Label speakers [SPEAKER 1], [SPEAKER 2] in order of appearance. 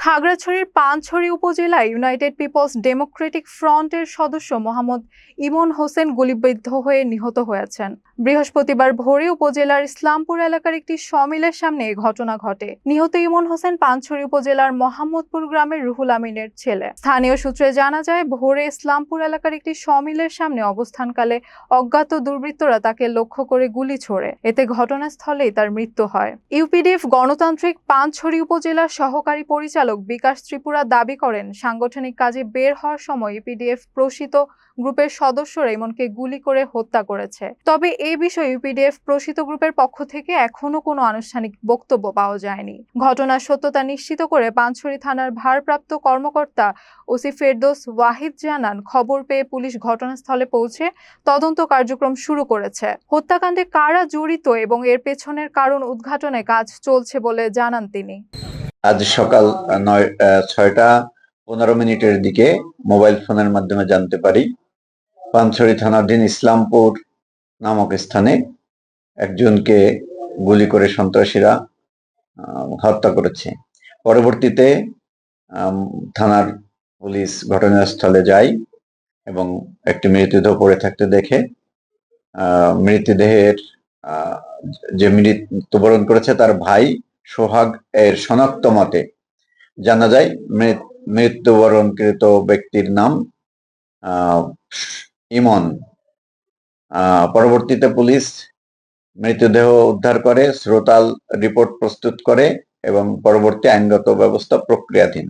[SPEAKER 1] খাগড়াছড়ির পানছড়ি উপজেলায় United people's Democratic ফ্রন্টের সদস্য মোহাম্মদ ইমন হোসেন গুলিবিদ্ধ হয়ে নিহত হয়েছেন। বৃহস্পতিবার ভোরে উপজেলার ইসলামপুর এলাকার একটি সমিলের সামনে এ ঘটনা ঘটে। নিহত ইমন হোসেন পানছড়ি উপজেলার মোহাম্মদপুর গ্রামের রুহুল আমিনের ছেলে। স্থানীয় সূত্রে জানা যায়, ভোরে ইসলামপুর এলাকার একটি সমিলের সামনে অবস্থানকালে অজ্ঞাত দুর্বৃত্তরা তাকে লক্ষ্য করে গুলি ছোড়ে। এতে ঘটনাস্থলেই তার মৃত্যু হয়। ইউপিডিএফ গণতান্ত্রিক পানছড়ি উপজেলার সহকারী পরিচালক বিকাশ ত্রিপুরা দাবি করেন, সাংগঠনিক কাজে বের হওয়ার সময় ইউপিডিএফ প্রসিত গ্রুপের সদস্যরা ইমনকে গুলি করে হত্যা করেছে। তবে এই বিষয়ে ইউপিডিএফ প্রসিত গ্রুপের পক্ষ থেকে এখনো কোনো আনুষ্ঠানিক বক্তব্য পাওয়া যায়নি। ঘটনার সত্যতা নিশ্চিত করে পানছড়ি থানার ভারপ্রাপ্ত কর্মকর্তা ওসি ফেরদৌস ওয়াহিদ জানান, খবর পেয়ে পুলিশ ঘটনাস্থলে পৌঁছে তদন্ত কার্যক্রম শুরু করেছে। হত্যাকাণ্ডে কারা জড়িত এবং এর পেছনের কারণ উদ্ঘাটনে কাজ চলছে বলে জানান তিনি।
[SPEAKER 2] আজ সকাল 6:15 দিকে মোবাইল ফোনের মাধ্যমে জানতে পারি, পানছড়ি থানাধীন ইসলামপুর নামক স্থানে একজনকে গুলি করে সন্ত্রাসীরা হত্যা করেছে। পরবর্তীতে থানার পুলিশ ঘটনাস্থলে যায় এবং একটি মৃতদেহ পড়ে থাকতে দেখে মৃতদেহের যে মৃত্যুবরণ করেছে তার ভাই সোহাগ এর শনাক্ত মতে জানা যায় মৃত্যুবরণকৃত ব্যক্তির নাম ইমন। পরবর্তীতে পুলিশ মৃতদেহ উদ্ধার করে শ্রোতাল রিপোর্ট প্রস্তুত করে এবং পরবর্তী আইনগত ব্যবস্থা প্রক্রিয়াধীন।